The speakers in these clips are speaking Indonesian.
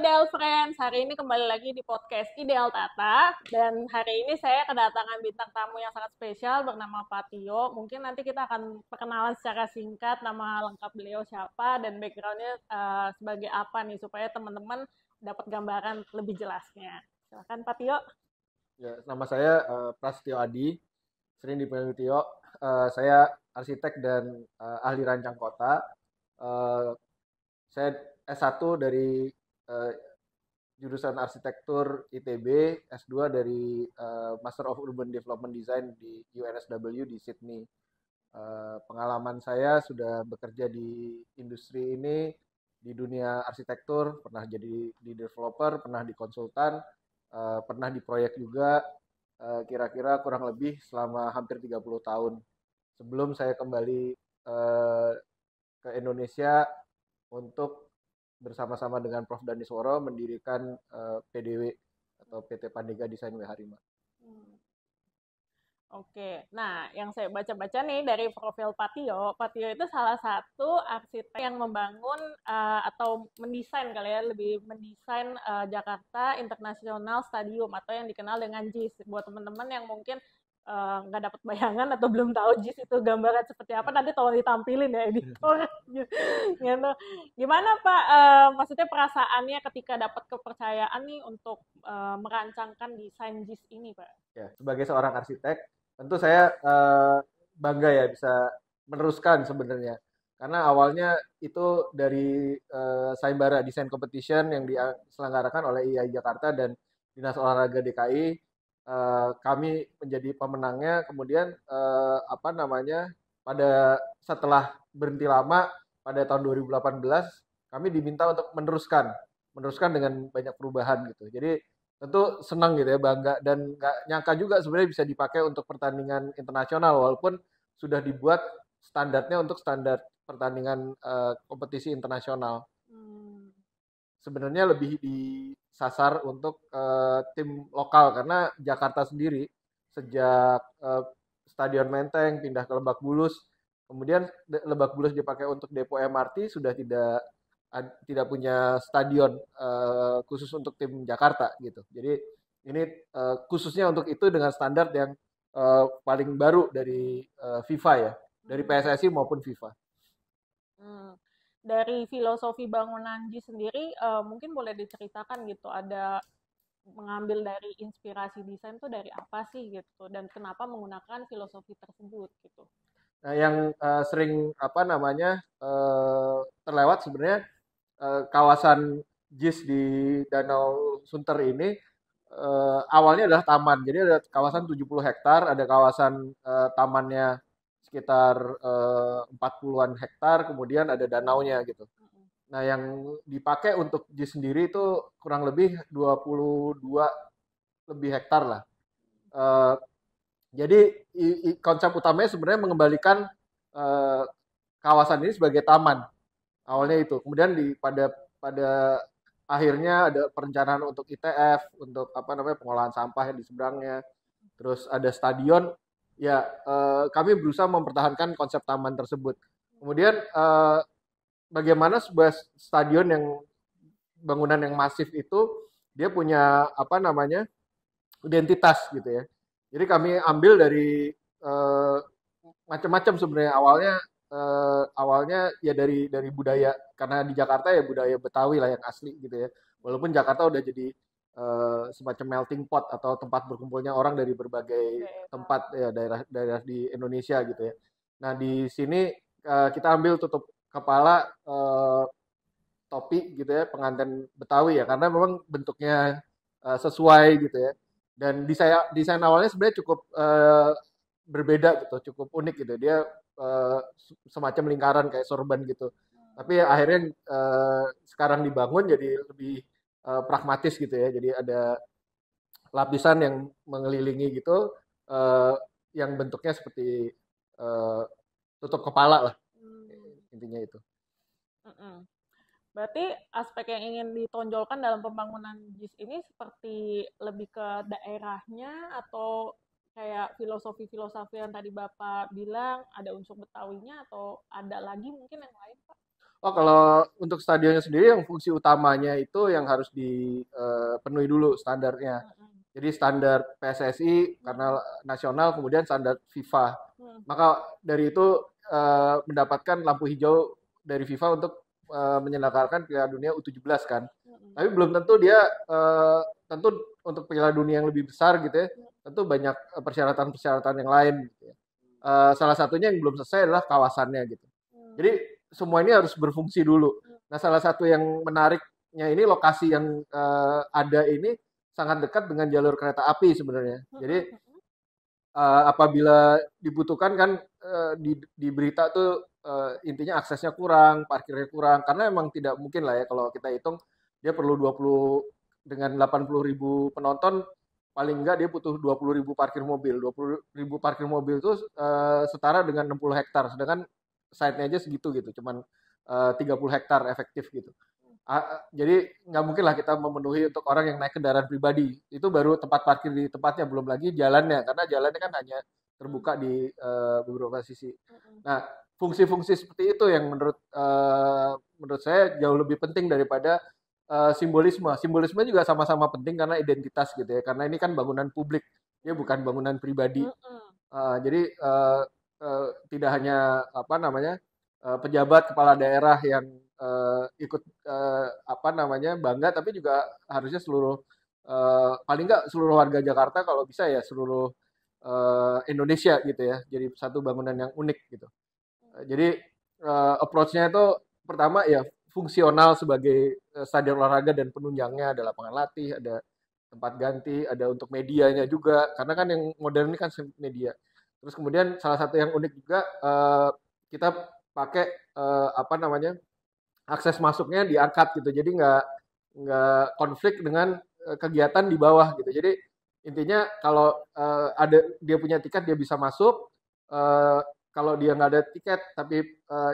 Ideal Friends, hari ini kembali lagi di podcast Ideal Tata dan hari ini saya kedatangan bintang tamu yang sangat spesial bernama Pak Tio. Mungkin nanti kita akan perkenalan secara singkat nama lengkap beliau siapa dan backgroundnya sebagai apa nih supaya teman-teman dapat gambaran lebih jelasnya. Silakan Pak Tio. Ya, nama saya Prasetyo Adi, sering dipanggil Tio. Saya arsitek dan ahli rancang kota. Eh, saya S1 dari eh, jurusan arsitektur ITB, S2 dari Master of Urban Development Design di UNSW di Sydney. Pengalaman saya sudah bekerja di industri ini di dunia arsitektur, pernah jadi di developer, pernah di konsultan, pernah di proyek juga, kira-kira kurang lebih selama hampir 30 tahun. Sebelum saya kembali ke Indonesia untuk bersama-sama dengan Prof. Danisworo mendirikan PDW atau PT Pandega Desain Harima. Oke, nah yang saya baca-baca nih dari profil Patio itu salah satu arsitek yang membangun atau mendesain kali ya, lebih mendesain Jakarta International Stadium atau yang dikenal dengan JIS. Buat teman-teman yang mungkin nggak dapat bayangan atau belum tahu JIS itu gambaran seperti apa, nanti tolong ditampilin ya editor. Gitu. Gimana Pak, maksudnya perasaannya ketika dapat kepercayaan nih untuk merancangkan desain JIS ini Pak? Ya, sebagai seorang arsitek, tentu saya bangga ya bisa meneruskan sebenarnya. Karena awalnya itu dari Sayembara Design Competition yang diselenggarakan oleh IAI Jakarta dan Dinas Olahraga DKI. Kami menjadi pemenangnya. Kemudian apa namanya? Pada setelah berhenti lama pada tahun 2018, kami diminta untuk meneruskan dengan banyak perubahan gitu. Jadi tentu senang gitu ya, bangga dan nggak nyangka juga sebenarnya bisa dipakai untuk pertandingan internasional walaupun sudah dibuat standarnya untuk standar pertandingan kompetisi internasional. Hmm. Sebenarnya lebih disasar untuk tim lokal karena Jakarta sendiri sejak Stadion Menteng pindah ke Lebak Bulus, kemudian Lebak Bulus dipakai untuk depo MRT sudah tidak punya stadion khusus untuk tim Jakarta gitu. Jadi ini khususnya untuk itu dengan standar yang paling baru dari FIFA ya, dari PSSI maupun FIFA. Hmm. Dari filosofi bangunan JIS sendiri, mungkin boleh diceritakan gitu, ada mengambil dari inspirasi desain tuh dari apa sih gitu, dan kenapa menggunakan filosofi tersebut gitu. Nah, yang sering apa namanya terlewat sebenarnya kawasan JIS di Danau Sunter ini awalnya adalah taman. Jadi ada kawasan 70 hektar, ada kawasan tamannya sekitar 40-an hektar, kemudian ada danaunya gitu. Nah, yang dipakai untuk JIS sendiri itu kurang lebih 22 lebih hektar lah. Eh, jadi konsep utamanya sebenarnya mengembalikan eh, kawasan ini sebagai taman. Awalnya itu. Kemudian pada akhirnya ada perencanaan untuk ITF, untuk apa namanya pengolahan sampah yang di seberangnya. Terus ada stadion. Ya, kami berusaha mempertahankan konsep taman tersebut. Kemudian bagaimana sebuah stadion yang bangunan yang masif itu dia punya apa namanya identitas gitu ya. Jadi kami ambil dari eh, macam-macam sebenarnya awalnya ya dari budaya karena di Jakarta ya budaya Betawi lah yang asli gitu ya. Walaupun Jakarta udah jadi semacam melting pot atau tempat berkumpulnya orang dari berbagai tempat ya daerah-daerah di Indonesia gitu ya. Nah di sini kita ambil tutup kepala topi gitu ya pengantin Betawi ya karena memang bentuknya sesuai gitu ya. Dan desain awalnya sebenarnya cukup berbeda gitu, cukup unik gitu. Dia semacam lingkaran kayak sorban gitu. Tapi akhirnya sekarang dibangun jadi lebih pragmatis gitu ya. Jadi ada lapisan yang mengelilingi gitu, eh, yang bentuknya seperti eh, tutup kepala lah intinya itu. Mm-mm. Berarti aspek yang ingin ditonjolkan dalam pembangunan JIS ini seperti lebih ke daerahnya atau kayak filosofi-filosofi yang tadi Bapak bilang ada unsur Betawinya atau ada lagi mungkin yang lain Pak? Oh, kalau untuk stadionnya sendiri yang fungsi utamanya itu yang harus dipenuhi dulu standarnya. Mm-mm. Jadi standar PSSI karena Mm-mm. nasional, kemudian standar FIFA. Mm-mm. Maka dari itu mendapatkan lampu hijau dari FIFA untuk menyelenggarakan Piala Dunia U17 kan. Mm-mm. Tapi belum tentu dia tentu untuk Piala Dunia yang lebih besar gitu ya. Tentu banyak persyaratan-persyaratan yang lain gitu ya. Salah satunya yang belum selesai adalah kawasannya gitu. Jadi Mm-mm. semua ini harus berfungsi dulu. Nah, salah satu yang menariknya ini lokasi yang ada ini sangat dekat dengan jalur kereta api sebenarnya. Jadi Mm-mm. apabila dibutuhkan kan di berita tuh intinya aksesnya kurang, parkirnya kurang, karena emang tidak mungkin lah ya kalau kita hitung dia perlu 20 dengan 80.000 penonton paling enggak dia butuh 20.000 parkir mobil. 20.000 parkir mobil itu setara dengan 60 hektar, sedangkan site-nya aja segitu gitu, cuman 30 hektar efektif gitu. Jadi nggak mungkin lah kita memenuhi untuk orang yang naik kendaraan pribadi. Itu baru tempat parkir di tempatnya, belum lagi jalannya, karena jalannya kan hanya terbuka di beberapa sisi. Mm-mm. Nah, fungsi-fungsi seperti itu yang menurut saya jauh lebih penting daripada simbolisme. Simbolisme juga sama-sama penting karena identitas gitu ya. Karena ini kan bangunan publik, dia bukan bangunan pribadi. Mm-mm. Jadi tidak hanya apa namanya pejabat kepala daerah yang ikut apa namanya bangga, tapi juga harusnya seluruh paling nggak seluruh warga Jakarta kalau bisa ya seluruh Indonesia gitu ya. Jadi satu bangunan yang unik gitu. Jadi approach-nya itu pertama ya fungsional sebagai stadion olahraga dan penunjangnya, ada lapangan latih, ada tempat ganti, ada untuk medianya juga, karena kan yang modern ini kan media. Terus kemudian salah satu yang unik juga kita pakai apa namanya akses masuknya diangkat gitu, jadi nggak konflik dengan kegiatan di bawah gitu. Jadi intinya kalau ada dia punya tiket dia bisa masuk. Eh, Kalau dia nggak ada tiket tapi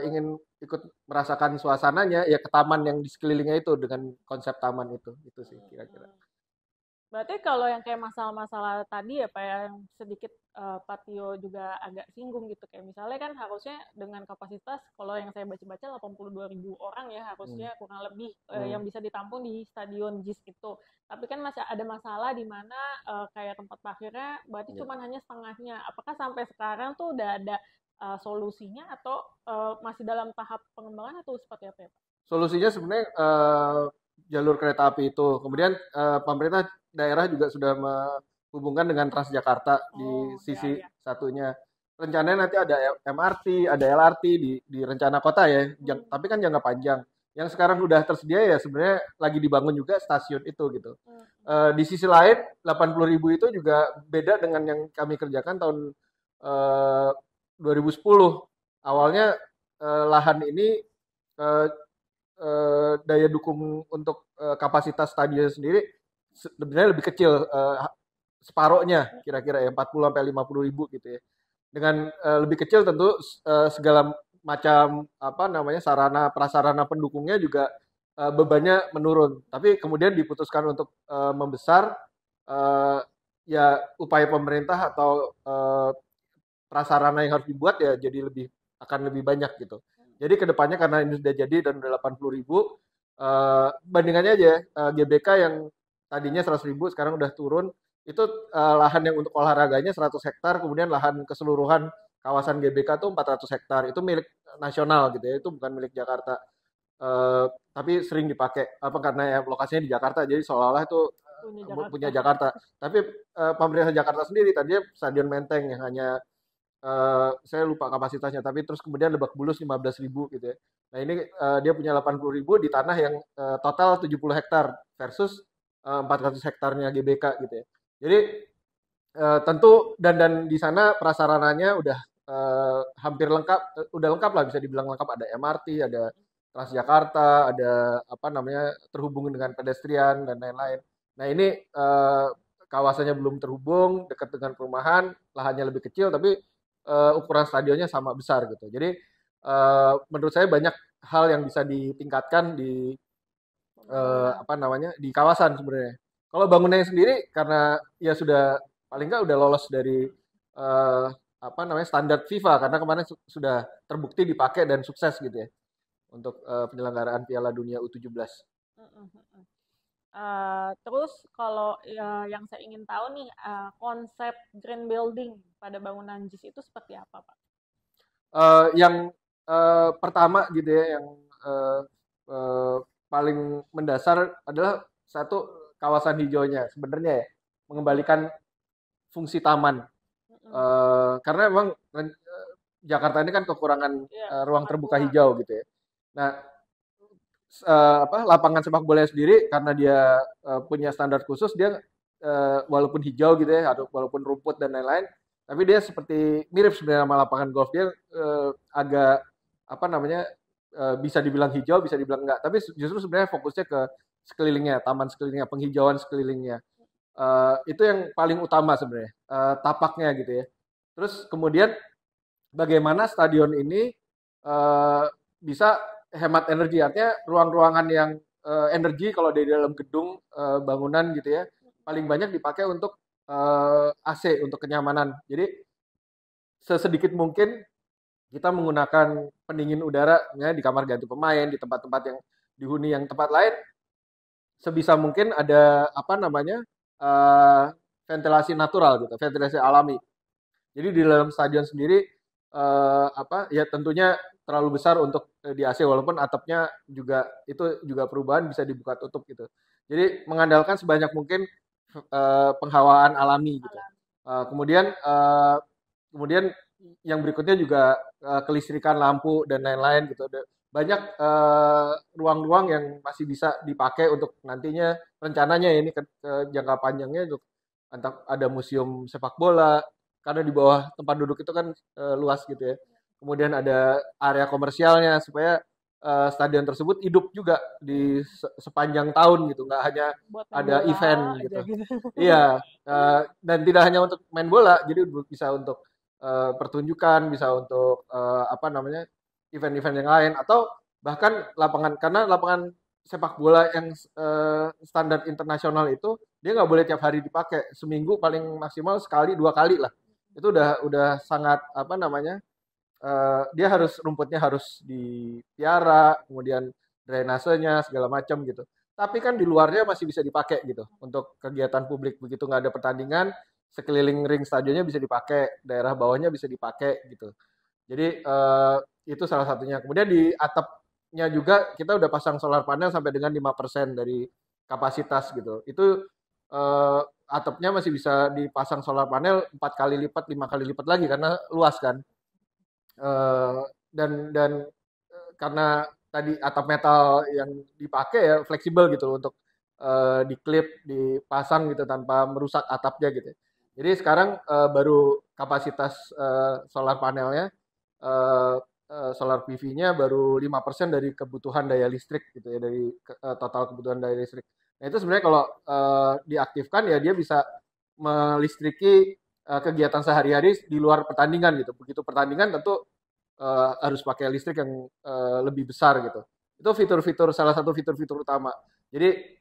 ingin ikut merasakan suasananya ya ke taman yang di sekelilingnya itu dengan konsep taman itu sih kira-kira. Berarti kalau yang kayak masalah-masalah tadi ya Pak ya, yang sedikit Pak Tio juga agak singgung gitu. Kayak misalnya kan harusnya dengan kapasitas, kalau yang saya baca-baca 82.000 orang ya Hmm. harusnya kurang lebih Hmm. yang bisa ditampung di Stadion JIS itu. Tapi kan masih ada masalah di mana kayak tempat parkirnya berarti Ya. cuma hanya setengahnya. Apakah sampai sekarang tuh udah ada solusinya atau masih dalam tahap pengembangan atau seperti apa ya Pak? Solusinya sebenarnya jalur kereta api itu. Kemudian pemerintah daerah juga sudah menghubungkan dengan Transjakarta di Oh ya sisi ya. satunya. Rencananya nanti ada MRT, ada LRT di rencana kota ya. Hmm. Tapi kan jangka panjang. Yang sekarang udah tersedia ya sebenarnya lagi dibangun juga stasiun itu gitu. Hmm. Di sisi lain 80.000 itu juga beda dengan yang kami kerjakan tahun eh, 2010. Awalnya lahan ini eh, daya dukung untuk kapasitas stadion sendiri sebenarnya lebih kecil, separohnya kira-kira ya 40 sampai 50 ribu gitu ya. Dengan lebih kecil tentu segala macam apa namanya sarana prasarana pendukungnya juga bebannya menurun. Tapi kemudian diputuskan untuk membesar, eh, ya upaya pemerintah atau prasarana yang harus dibuat ya jadi akan lebih banyak gitu. Jadi kedepannya karena ini sudah jadi dan udah 80.000, bandingannya aja GBK yang tadinya 100.000 sekarang udah turun, itu lahan yang untuk olahraganya 100 hektar, kemudian lahan keseluruhan kawasan GBK itu 400 hektar, itu milik nasional gitu ya, itu bukan milik Jakarta. Tapi sering dipakai apa karena ya lokasinya di Jakarta, jadi seolah-olah itu Punya Jakarta. punya Jakarta. Tapi pemerintah Jakarta sendiri tadinya Stadion Menteng yang hanya saya lupa kapasitasnya, tapi terus kemudian Lebak Bulus 15.000 gitu ya. Nah ini dia punya 80.000 di tanah yang total 70 hektar versus 400 hektarnya GBK gitu ya. Jadi tentu dan di sana prasarananya udah hampir lengkap, udah lengkap lah bisa dibilang lengkap. Ada MRT, ada Transjakarta, ada apa namanya terhubung dengan pedestrian dan lain-lain. Nah ini kawasannya belum terhubung, dekat dengan perumahan, lahannya lebih kecil, tapi ukuran stadionnya sama besar gitu. Jadi menurut saya banyak hal yang bisa ditingkatkan di Pengembangan. apa namanya di kawasan sebenarnya. Kalau bangunannya sendiri karena ya sudah paling nggak udah lolos dari apa namanya standar FIFA karena kemarin sudah terbukti dipakai dan sukses gitu ya. untuk penyelenggaraan Piala Dunia U17. Mm, mm, mm. Terus kalau yang saya ingin tahu nih, konsep green building pada bangunan JIS itu seperti apa, Pak? Yang pertama gitu ya, yang eh, eh, paling mendasar adalah satu kawasan hijaunya sebenarnya ya, mengembalikan fungsi taman. Mm-mm. Karena memang Jakarta ini kan kekurangan Iya, ruang sangat terbuka kurang. hijau gitu ya. Nah, lapangan sepak bola sendiri karena dia punya standar khusus, dia walaupun hijau gitu ya, walaupun rumput dan lain-lain, tapi dia seperti mirip sebenarnya sama lapangan golf. Dia agak apa namanya, bisa dibilang hijau, bisa dibilang enggak. Tapi justru sebenarnya fokusnya ke sekelilingnya, taman sekelilingnya, penghijauan sekelilingnya. Itu yang paling utama sebenarnya, tapaknya gitu ya. Terus kemudian bagaimana stadion ini eh, bisa hemat energi, artinya ruang-ruangan yang energi kalau di dalam gedung bangunan gitu ya, paling banyak dipakai untuk AC, untuk kenyamanan. Jadi sesedikit mungkin kita menggunakan pendingin udara ya, di kamar ganti pemain, di tempat-tempat yang dihuni yang tempat lain, sebisa mungkin ada apa namanya, eh, ventilasi natural gitu, ventilasi alami. Jadi di dalam stadion sendiri apa ya, tentunya terlalu besar untuk di AC, walaupun atapnya juga itu juga perubahan, bisa dibuka tutup gitu. Jadi mengandalkan sebanyak mungkin penghawaan alami gitu. Alam. Kemudian yang berikutnya juga kelistrikan lampu dan lain-lain gitu. Banyak ruang-ruang yang masih bisa dipakai untuk nantinya, rencananya ini ke jangka panjangnya, untuk entah ada museum sepak bola, karena di bawah tempat duduk itu kan luas gitu ya. Kemudian ada area komersialnya supaya stadion tersebut hidup juga di sepanjang tahun gitu, nggak hanya Buat main ada bola event aja gitu. gitu. Iya, dan tidak hanya untuk main bola, jadi bisa untuk pertunjukan, bisa untuk apa namanya, event-event yang lain, atau bahkan lapangan, karena lapangan sepak bola yang standar internasional itu dia nggak boleh tiap hari dipakai, seminggu paling maksimal sekali dua kali lah. Itu udah sangat apa namanya, dia harus, rumputnya harus dipiara, kemudian drainasenya segala macam gitu. Tapi kan di luarnya masih bisa dipakai gitu untuk kegiatan publik, begitu nggak ada pertandingan, sekeliling ring stadionnya bisa dipakai, daerah bawahnya bisa dipakai gitu. Jadi itu salah satunya. Kemudian di atapnya juga kita udah pasang solar panel sampai dengan 5% dari kapasitas gitu. Itu eh, atapnya masih bisa dipasang solar panel 4 kali lipat, 5 kali lipat lagi karena luas kan. Eh, dan karena tadi atap metal yang dipakai ya fleksibel gitu loh, untuk diklip, dipasang gitu tanpa merusak atapnya gitu. Jadi sekarang baru kapasitas solar panelnya, eh, solar PV-nya baru 5% dari kebutuhan daya listrik gitu ya, dari total kebutuhan daya listrik. Nah itu sebenarnya kalau diaktifkan ya dia bisa melistriki kegiatan sehari-hari di luar pertandingan gitu. Begitu pertandingan tentu harus pakai listrik yang lebih besar gitu. Itu fitur-fitur, salah satu fitur-fitur utama. Jadi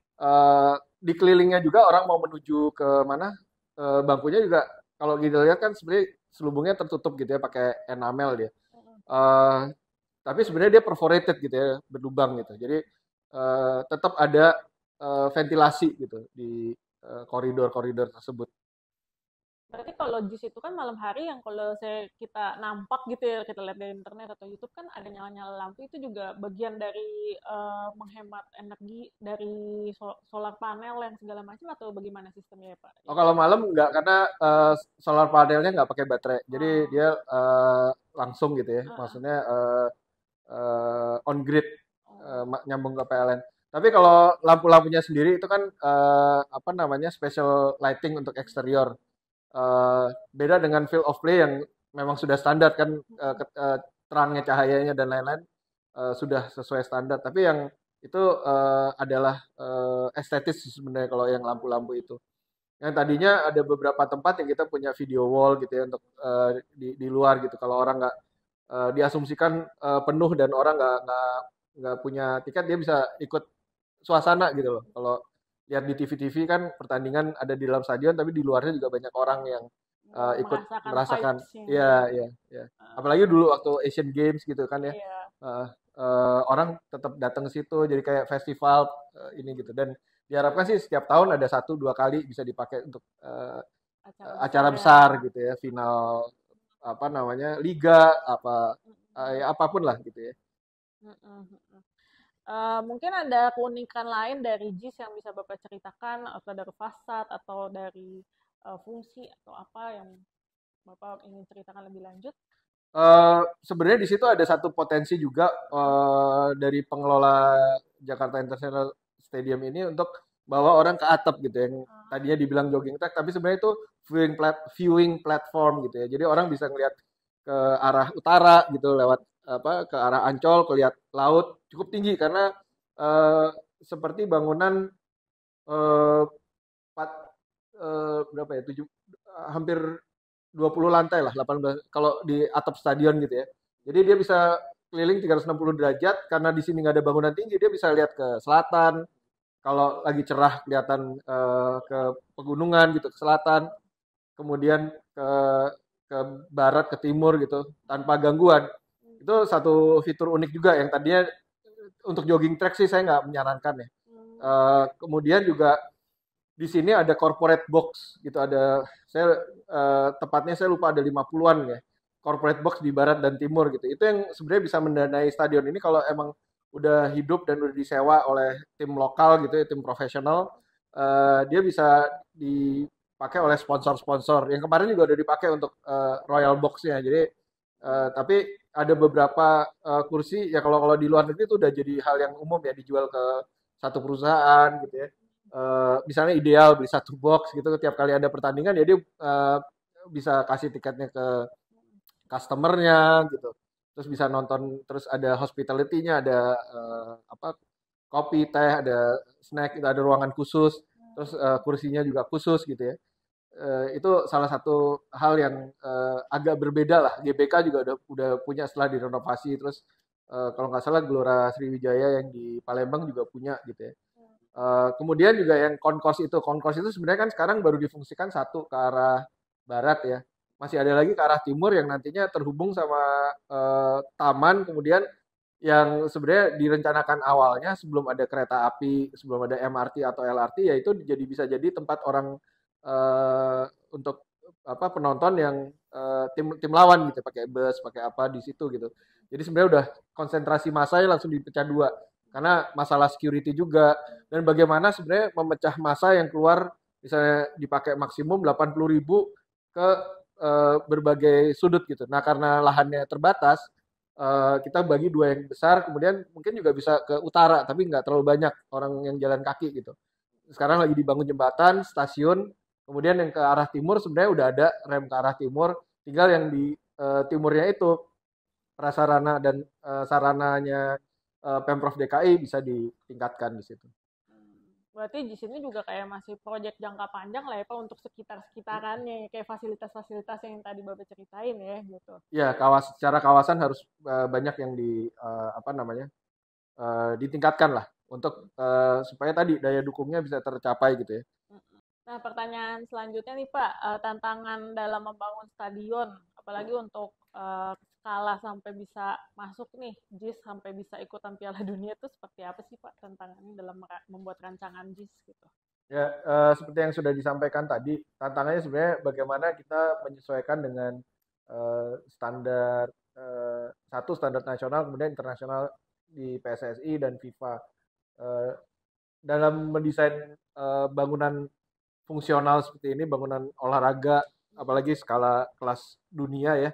di kelilingnya juga orang mau menuju ke mana, bangkunya juga kalau kita lihat kan sebenarnya selubungnya tertutup gitu ya, pakai enamel dia. Eh, tapi sebenarnya dia perforated gitu ya, berlubang gitu. Jadi tetap ada ventilasi gitu di koridor-koridor tersebut. Berarti kalau JIS itu kan malam hari, yang kalau kita nampak gitu ya, kita lihat di internet atau YouTube kan ada nyala-nyala lampu, itu juga bagian dari menghemat energi dari solar panel yang segala macam, atau bagaimana sistemnya ya Pak? Oh kalau malam enggak, karena solar panelnya nggak pakai baterai, jadi Oh, dia langsung gitu ya, heeh. maksudnya on grid, Oh, nyambung ke PLN. Tapi kalau lampu-lampunya sendiri itu kan apa namanya, special lighting untuk eksterior. Beda dengan field of play yang memang sudah standar kan, terangnya, cahayanya dan lain-lain sudah sesuai standar. Tapi yang itu adalah estetis sebenarnya kalau yang lampu-lampu itu. Yang tadinya ada beberapa tempat yang kita punya video wall gitu ya, untuk di luar gitu. Kalau orang nggak diasumsikan penuh dan orang nggak punya tiket, dia bisa ikut suasana gitu loh. Kalau lihat di TV-TV kan pertandingan ada di dalam stadion, tapi di luarnya juga banyak orang yang mau ikut merasakan merasakan. vibes-nya. Iya, iya, iya. Heeh. Apalagi dulu waktu Asian Games gitu kan ya. Iya. orang tetap datang ke situ jadi kayak festival ini gitu dan diharapkan sih setiap tahun ada 1-2 kali bisa dipakai untuk Acara besar acara ya. besar gitu ya final apa namanya liga apa ya apapun lah gitu ya. Mm-mm, mm-mm. Mungkin ada keunikan lain dari JIS yang bisa Bapak ceritakan atau dari fasad atau dari fungsi atau apa yang Bapak ingin ceritakan lebih lanjut? Sebenarnya di situ ada satu potensi juga dari pengelola Jakarta International Stadium ini untuk bawa orang ke atap gitu yang tadinya dibilang jogging track tapi sebenarnya itu viewing platform gitu ya. Jadi orang bisa ngelihat ke arah utara gitu lewat apa ke arah Ancol, kelihatan laut cukup tinggi karena eh, seperti bangunan eh, berapa ya? Hampir 20 lantai lah, 18 kalau di atap stadion gitu ya. Jadi dia bisa keliling 360 derajat karena di sini nggak ada bangunan tinggi, dia bisa lihat ke selatan. Kalau lagi cerah kelihatan ke pegunungan gitu ke selatan, kemudian ke barat ke timur gitu tanpa gangguan. Itu satu fitur unik juga yang tadinya untuk jogging track sih saya nggak menyarankan ya. Kemudian juga di sini ada corporate box gitu ada saya tepatnya saya lupa ada 50-an ya corporate box di barat dan timur gitu itu yang sebenarnya bisa mendanai stadion ini kalau emang udah hidup dan udah disewa oleh tim lokal gitu ya tim profesional dia bisa dipakai oleh sponsor-sponsor yang kemarin juga udah dipakai untuk Royal Box-nya jadi tapi ada beberapa kursi ya kalau kalau di luar negeri itu udah jadi hal yang umum ya dijual ke satu perusahaan gitu ya misalnya ideal beli satu box gitu tiap kali ada pertandingan ya dia bisa kasih tiketnya ke customernya gitu terus bisa nonton terus ada hospitality-nya ada apa kopi teh ada snack itu ada ruangan khusus terus kursinya juga khusus gitu ya. Itu salah satu hal yang agak berbeda lah GBK juga udah punya setelah direnovasi terus kalau nggak salah Gelora Sriwijaya yang di Palembang juga punya gitu ya. Kemudian juga yang konkos itu sebenarnya kan sekarang baru difungsikan satu ke arah barat ya. Masih ada lagi ke arah timur yang nantinya terhubung sama taman. Kemudian yang sebenarnya direncanakan awalnya sebelum ada kereta api, sebelum ada MRT atau LRT, ya itu bisa jadi tempat orang untuk apa penonton yang tim tim lawan gitu, pakai bus, pakai apa di situ gitu. Jadi sebenarnya udah konsentrasi massanya langsung dipecah dua karena masalah security juga dan bagaimana sebenarnya memecah massa yang keluar misalnya dipakai maksimum 80.000 ke berbagai sudut gitu. Nah karena lahannya terbatas, kita bagi dua yang besar, kemudian mungkin juga bisa ke utara, tapi nggak terlalu banyak orang yang jalan kaki gitu. Sekarang lagi dibangun jembatan, stasiun, kemudian yang ke arah timur sebenarnya udah ada rem ke arah timur, tinggal yang di timurnya itu prasarana dan sarananya Pemprov DKI bisa ditingkatkan di situ. Berarti di sini juga kayak masih proyek jangka panjang lah ya Pak untuk sekitar-sekitarannya kayak fasilitas-fasilitas yang tadi Bapak ceritain ya gitu. Ya, secara kawasan harus banyak yang apa namanya ditingkatkan lah untuk supaya tadi daya dukungnya bisa tercapai gitu ya. Nah, pertanyaan selanjutnya nih Pak, tantangan dalam membangun stadion, apalagi untuk skala sampai bisa masuk nih, JIS sampai bisa ikutan Piala Dunia itu seperti apa sih Pak tantangannya dalam membuat rancangan JIS gitu? Ya, seperti yang sudah disampaikan tadi, tantangannya sebenarnya bagaimana kita menyesuaikan dengan standar satu standar nasional, kemudian internasional di PSSI dan FIFA eh, dalam mendesain bangunan fungsional seperti ini, bangunan olahraga, apalagi skala kelas dunia ya.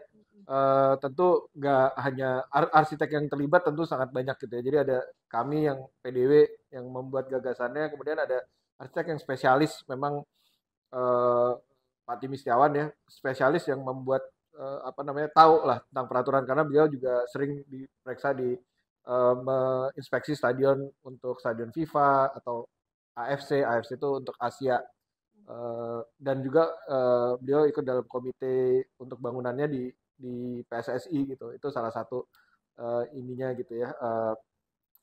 Tentu nggak hanya arsitek yang terlibat tentu sangat banyak gitu ya. Jadi ada kami yang PDW yang membuat gagasannya, kemudian ada arsitek yang spesialis memang eh, Pak Timi Setiawan ya spesialis yang membuat apa namanya tahu lah tentang peraturan karena beliau juga sering diperiksa di menginspeksi stadion untuk stadion FIFA atau AFC itu untuk Asia. Dan juga beliau ikut dalam komite untuk bangunannya di PSSI gitu itu salah satu ininya gitu ya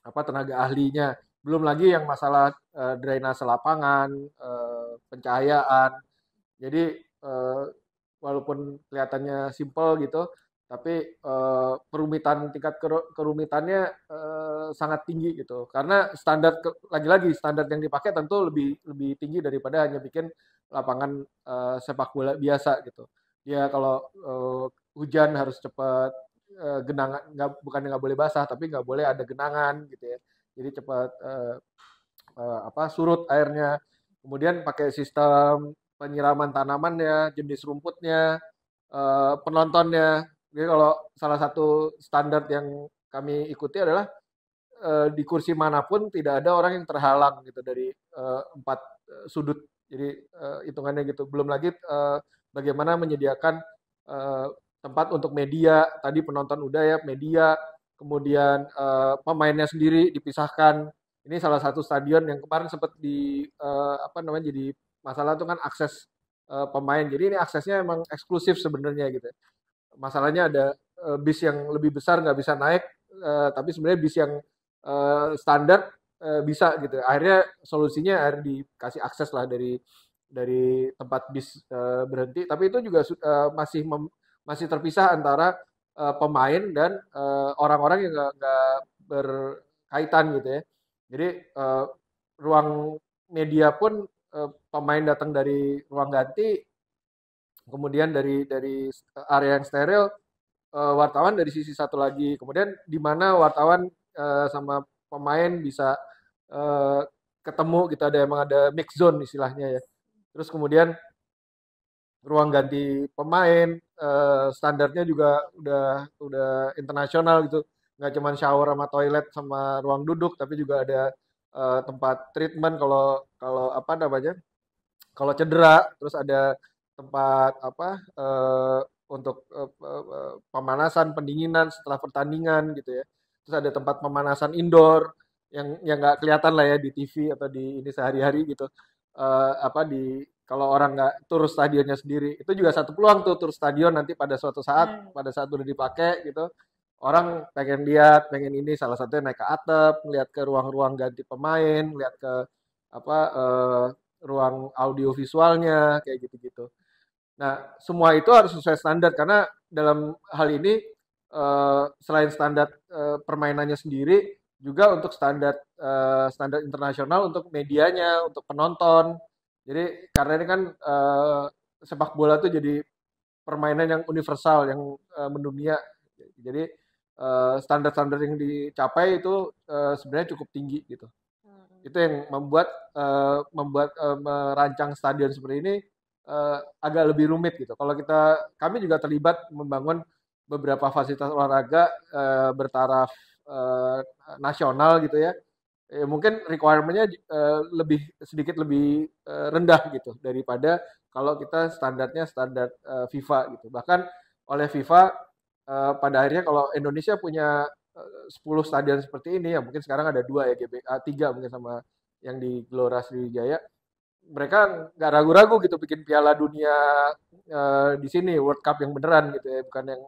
apa tenaga ahlinya belum lagi yang masalah drainase lapangan pencahayaan jadi walaupun kelihatannya simple gitu tapi tingkat kerumitannya sangat tinggi gitu. Karena lagi-lagi standar yang dipakai tentu lebih lebih tinggi daripada hanya bikin lapangan sepak bola biasa gitu. Dia kalau hujan harus cepat genangan, bukannya nggak boleh basah, tapi nggak boleh ada genangan gitu ya. Jadi cepat surut airnya. Kemudian pakai sistem penyiraman tanamannya, jenis rumputnya, penontonnya. Jadi kalau salah satu standar yang kami ikuti adalah di kursi manapun tidak ada orang yang terhalang gitu dari empat sudut. Jadi hitungannya gitu. Belum lagi bagaimana menyediakan eh, tempat untuk media. Tadi penonton udah ya, media. Kemudian pemainnya sendiri dipisahkan. Ini salah satu stadion yang kemarin sempat jadi masalah itu kan akses pemain. Jadi ini aksesnya emang eksklusif sebenarnya gitu. Masalahnya ada bis yang lebih besar nggak bisa naik, tapi sebenarnya bis yang standar bisa gitu. Akhirnya solusinya dikasih akses lah dari tempat bis berhenti. Tapi itu juga masih terpisah antara pemain dan orang-orang yang nggak berkaitan gitu ya. Jadi ruang media pun pemain datang dari ruang ganti, kemudian dari area yang steril, wartawan dari sisi satu lagi. Kemudian di mana wartawan sama pemain bisa eh, ketemu gitu, emang ada mix zone istilahnya ya. Terus kemudian ruang ganti pemain standarnya juga udah internasional gitu. Nggak cuma shower sama toilet sama ruang duduk, tapi juga ada tempat treatment kalau kalau apa namanya kalau cedera, terus ada tempat untuk pemanasan, pendinginan setelah pertandingan gitu ya. Terus ada tempat pemanasan indoor yang nggak kelihatan lah ya di TV atau di ini sehari-hari gitu. Kalau orang nggak tur stadionnya sendiri, itu juga satu peluang tuh tur stadion nanti pada saat udah dipakai gitu. Orang pengen lihat, pengen ini, salah satunya naik ke atap, melihat ke ruang-ruang ganti pemain, lihat ke apa ruang audio visualnya kayak gitu-gitu. Nah, semua itu harus sesuai standar karena dalam hal ini selain standar permainannya sendiri juga untuk standar internasional untuk medianya, untuk penonton. Jadi karena ini kan sepak bola tuh jadi permainan yang universal, yang mendunia. Jadi standar-standar yang dicapai itu sebenarnya cukup tinggi gitu. Itu yang membuat merancang stadion seperti ini agak lebih rumit gitu. Kami juga terlibat membangun beberapa fasilitas olahraga bertaraf eh, nasional gitu ya. Mungkin requirement-nya sedikit lebih rendah gitu daripada kalau kita standarnya standar FIFA gitu. Bahkan oleh FIFA pada akhirnya kalau Indonesia punya 10 stadion seperti ini, ya mungkin sekarang ada 2 ya, GBA 3 mungkin sama yang di Gelora Sriwijaya, mereka nggak ragu-ragu gitu bikin Piala Dunia di sini, World Cup yang beneran gitu ya, bukan yang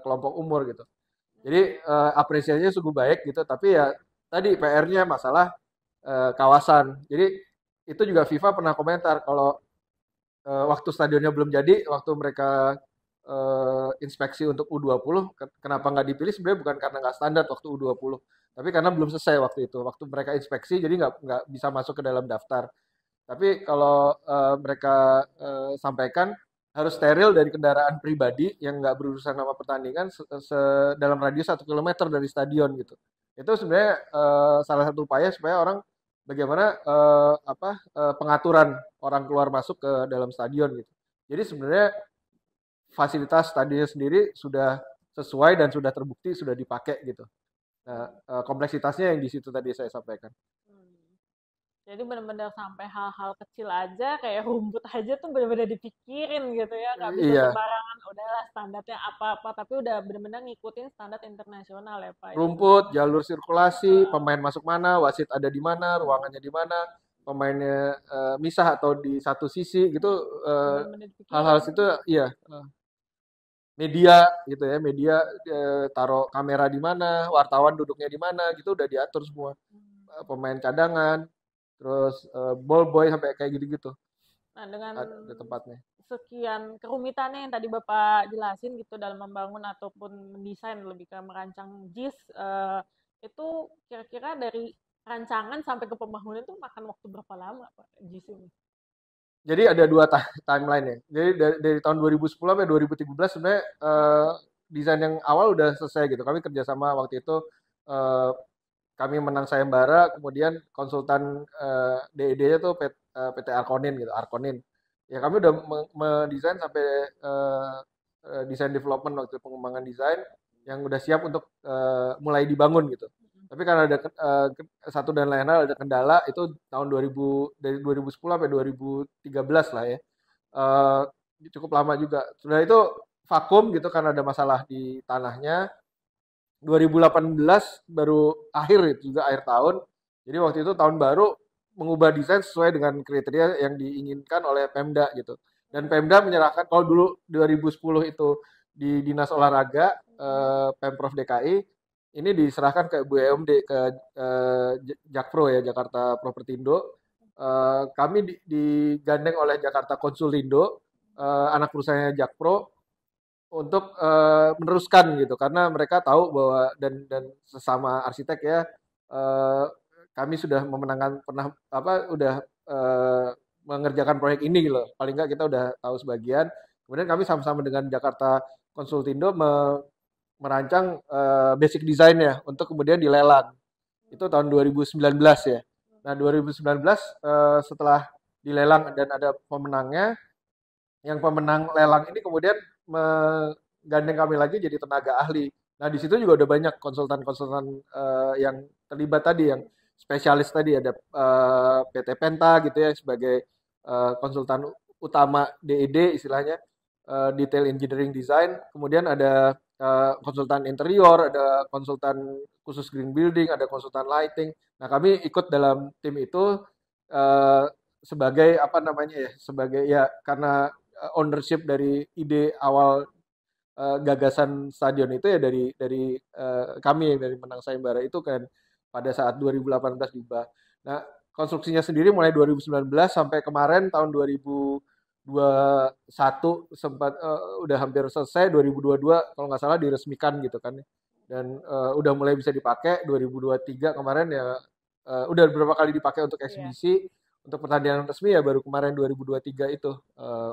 kelompok umur gitu. Jadi apresiasinya sungguh baik gitu, tapi ya tadi PR-nya masalah kawasan. Jadi itu juga FIFA pernah komentar kalau waktu stadionnya belum jadi, waktu mereka inspeksi untuk U20, kenapa nggak dipilih sebenarnya bukan karena nggak standar waktu U20, tapi karena belum selesai waktu itu. Waktu mereka inspeksi, jadi nggak bisa masuk ke dalam daftar. Tapi kalau mereka sampaikan harus steril dari kendaraan pribadi yang nggak berurusan sama pertandingan dalam radius 1 kilometer dari stadion gitu. Itu sebenarnya salah satu upaya supaya orang bagaimana pengaturan orang keluar masuk ke dalam stadion gitu. Jadi sebenarnya fasilitas stadion sendiri sudah sesuai dan sudah terbukti sudah dipakai gitu. Nah, kompleksitasnya yang di situ tadi saya sampaikan. Jadi benar-benar sampai hal-hal kecil aja kayak rumput aja tuh benar-benar dipikirin gitu ya, nggak bisa Iya, sembarangan udahlah standarnya apa-apa, tapi udah benar-benar ngikutin standar internasional ya Pak itu. rumput, jalur sirkulasi, pemain masuk mana, wasit ada di mana, ruangannya di mana, pemainnya misah atau di satu sisi gitu. Benar-benar Hal-hal dipikirin. situ iya. Media gitu ya, media taruh kamera di mana, wartawan duduknya di mana gitu udah diatur semua. Pemain cadangan, terus ball boy sampai kayak gitu-gitu Nah, dengan ada tempatnya. sekian kerumitannya yang tadi Bapak jelasin gitu dalam membangun ataupun mendesain lebih ke merancang JIS, itu kira-kira dari rancangan sampai ke pembangunan itu makan waktu berapa lama Pak JIS ini? Jadi ada dua timeline ya. Jadi dari tahun 2010 sampai 2013 sebenarnya desain yang awal udah selesai gitu. Kami kerjasama waktu itu, eh, kami menang sayembara, kemudian konsultan DED-nya tuh PT Arkonin gitu, Arkonin. Ya kami udah mendesain sampai eh, desain development waktu itu, pengembangan desain yang udah siap untuk mulai dibangun gitu. Tapi karena ada satu dan lain hal ada kendala itu tahun 2000 dari 2010 sampai 2013 lah ya. Eh, Cukup lama juga. Sudah itu vakum gitu karena ada masalah di tanahnya. 2018 baru akhir itu juga akhir tahun. Jadi waktu itu tahun baru mengubah desain sesuai dengan kriteria yang diinginkan oleh Pemda gitu. Dan Pemda menyerahkan kalau dulu 2010 itu di Dinas Olahraga Pemprov DKI ini diserahkan ke BUMD ke Jakpro ya Jakarta Propertindo. Kami digandeng oleh Jakarta Konsulindo anak perusahaannya Jakpro untuk meneruskan gitu karena mereka tahu bahwa dan sesama arsitek ya eh, kami sudah memenangkan pernah apa udah mengerjakan proyek ini gitu loh. Paling nggak kita udah tahu sebagian. Kemudian kami sama-sama dengan Jakarta Konsultindo merancang basic design-nya untuk kemudian dilelang. Itu tahun 2019 ya. Nah, 2019 setelah dilelang dan ada pemenangnya, yang pemenang lelang ini kemudian menggandeng kami lagi jadi tenaga ahli. Nah, di situ juga udah banyak konsultan-konsultan yang terlibat tadi, yang spesialis tadi ada PT Penta gitu ya sebagai konsultan utama DED istilahnya, detail engineering design. Kemudian ada konsultan interior, ada konsultan khusus green building, ada konsultan lighting. Nah, kami ikut dalam tim itu eh, sebagai apa namanya ya, sebagai ya karena ownership dari ide awal gagasan stadion itu ya dari kami dari Menang Sayembara itu kan pada saat 2018 diubah. Nah, konstruksinya sendiri mulai 2019 sampai kemarin tahun 2021 sempat udah hampir selesai 2022 kalau nggak salah diresmikan gitu kan. Dan udah mulai bisa dipakai 2023 kemarin ya udah beberapa kali dipakai untuk Iya. eksibisi untuk pertandingan resmi ya baru kemarin 2023 itu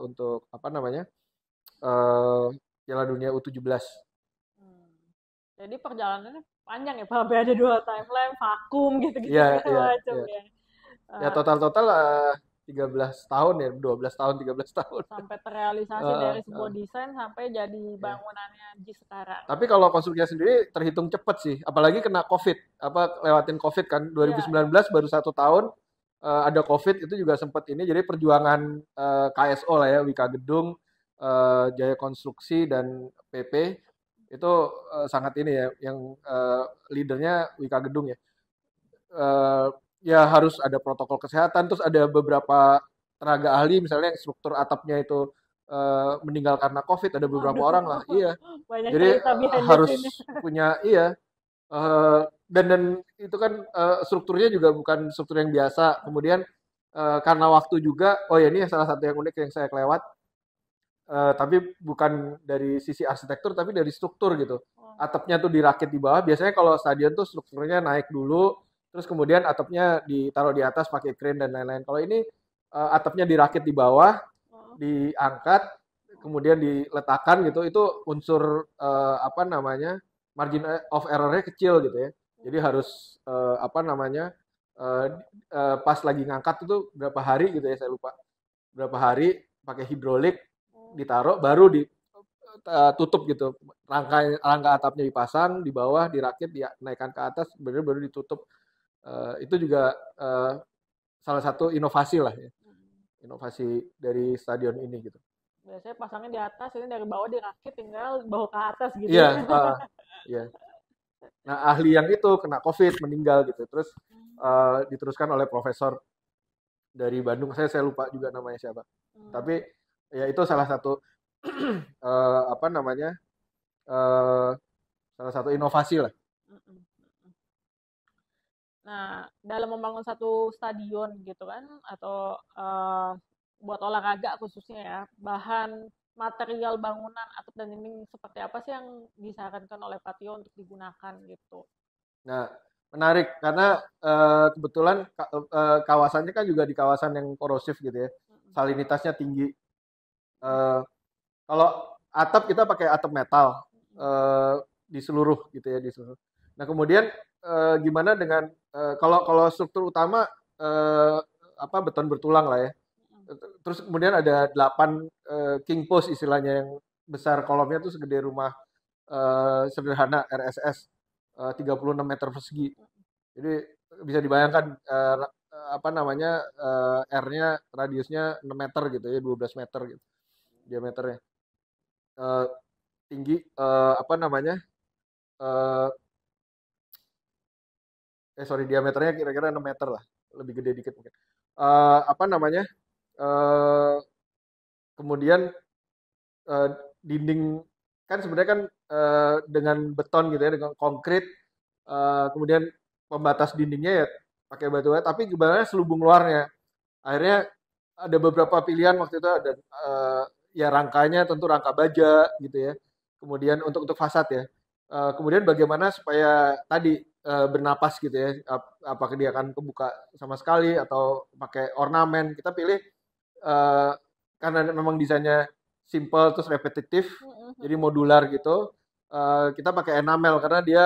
untuk apa namanya eh Piala Dunia U17. Hmm. Jadi perjalanannya panjang ya Pak, sampai ada dua timeline, vakum gitu-gitu Iya, segala iya, macam iya. ya. Ya Eh, total-total 13 tahun ya, 12 tahun, 13 tahun. Sampai terrealisasi Eh, dari sebuah eh, desain sampai jadi ya. bangunannya di sekarang. Tapi kalau konstruksinya sendiri terhitung cepat sih, apalagi kena COVID, apa lewatin COVID kan, Iya, iya. 2019 baru 1 tahun ada COVID itu juga sempat ini, jadi perjuangan KSO lah ya, Wika Gedung, Jaya Konstruksi dan PP itu sangat ini ya, yang leadernya Wika Gedung ya. eh, Ya harus ada protokol kesehatan, terus ada beberapa tenaga ahli misalnya yang struktur atapnya itu meninggal karena COVID, ada beberapa Waduh, orang lah, iya. banyak Jadi cerita behind the harus scene. punya iya dan itu kan strukturnya juga bukan struktur yang biasa. Kemudian karena waktu juga, oh ya ini salah satu yang unik yang saya kelewat, tapi bukan dari sisi arsitektur tapi dari struktur gitu. Oh, Atapnya tuh dirakit di bawah. Biasanya kalau stadion tuh strukturnya naik dulu, terus kemudian atapnya ditaruh di atas pakai crane dan lain-lain. Kalau ini atapnya dirakit di bawah, oh, diangkat, kemudian diletakkan gitu. Itu unsur apa namanya margin of error-nya kecil gitu ya. Jadi harus apa namanya eh, pas lagi ngangkat itu berapa hari gitu ya saya lupa. Berapa hari pakai hidrolik oh. ditaruh baru ditutup gitu rangka rangka atapnya dipasang di bawah dirakit dinaikkan ke atas baru ditutup. Itu juga salah satu inovasi lah ya inovasi dari stadion ini gitu. Biasanya pasangnya di atas, ini dari bawah dirakit, tinggal bawa ke atas gitu Iya, ya. iya. Nah ahli yang itu kena COVID meninggal gitu terus diteruskan oleh profesor dari Bandung, saya lupa juga namanya siapa, Hmm. tapi ya itu salah satu apa namanya eh, salah satu inovasi lah. Mm, mm, mm. Nah, dalam membangun satu stadion gitu kan, atau buat olahraga khususnya ya, bahan material bangunan atap dan dinding seperti apa sih yang disarankan oleh Patio untuk digunakan gitu? Nah, menarik karena kebetulan kawasannya kan juga di kawasan yang korosif gitu ya. Mm-mm. Salinitasnya tinggi. Eh, Kalau atap kita pakai atap metal Mm-mm. eh, di seluruh gitu ya di seluruh. Nah kemudian gimana dengan kalau kalau struktur utama eh, apa beton bertulang lah ya. Mm-mm. Terus kemudian ada 8 king post istilahnya yang besar kolomnya tuh segede rumah sederhana RSS 36 meter persegi. Jadi bisa dibayangkan apa namanya R-nya radiusnya 6 meter gitu ya 12 meter gitu diameternya. Eh, Tinggi apa namanya eh sorry diameternya kira-kira 6 meter lah lebih gede dikit mungkin apa namanya eh kemudian eh, dinding kan sebenarnya kan dengan beton gitu ya dengan konkrit kemudian pembatas dindingnya ya pakai batu bata tapi gimana selubung luarnya akhirnya ada beberapa pilihan waktu itu ada ya rangkanya tentu rangka baja gitu ya kemudian untuk fasad ya. Kemudian bagaimana supaya tadi bernapas gitu ya apakah dia akan kebuka sama sekali atau pakai ornamen kita pilih eh, karena memang desainnya simple terus repetitif jadi Mm-mm. modular gitu. Kita pakai enamel karena dia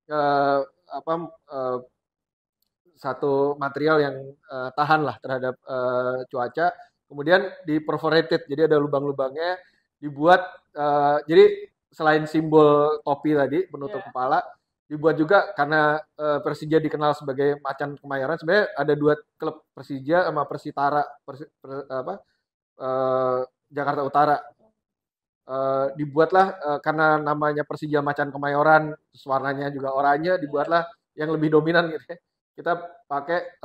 eh, apa eh, satu material yang tahan lah terhadap cuaca. Kemudian di perforated, jadi ada lubang-lubangnya dibuat. Jadi selain simbol topi tadi penutup Ya. kepala, dibuat juga karena Persija dikenal sebagai macan Kemayoran. Sebenarnya ada dua klub Persija sama Persitara, apa, eh, Jakarta Utara. Dibuatlah karena namanya Persija Macan Kemayoran, terus warnanya juga oranye, Ya. dibuatlah yang lebih dominan gitu ya. Kita pakai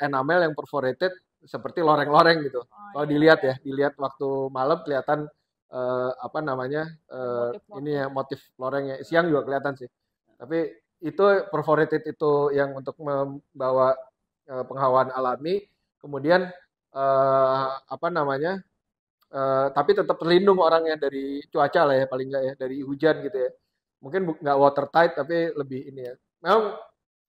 enamel yang perforated seperti loreng-loreng gitu. Oh Kalau iya dilihat ya, ya, dilihat waktu malam kelihatan apa namanya ini bermotif-motif. ya motif lorengnya. Siang juga kelihatan sih. Tapi itu perforated itu yang untuk membawa penghawaan alami. Kemudian apa namanya tapi tetap terlindung orangnya dari cuaca lah ya paling nggak ya dari hujan gitu ya mungkin nggak watertight tapi lebih ini ya memang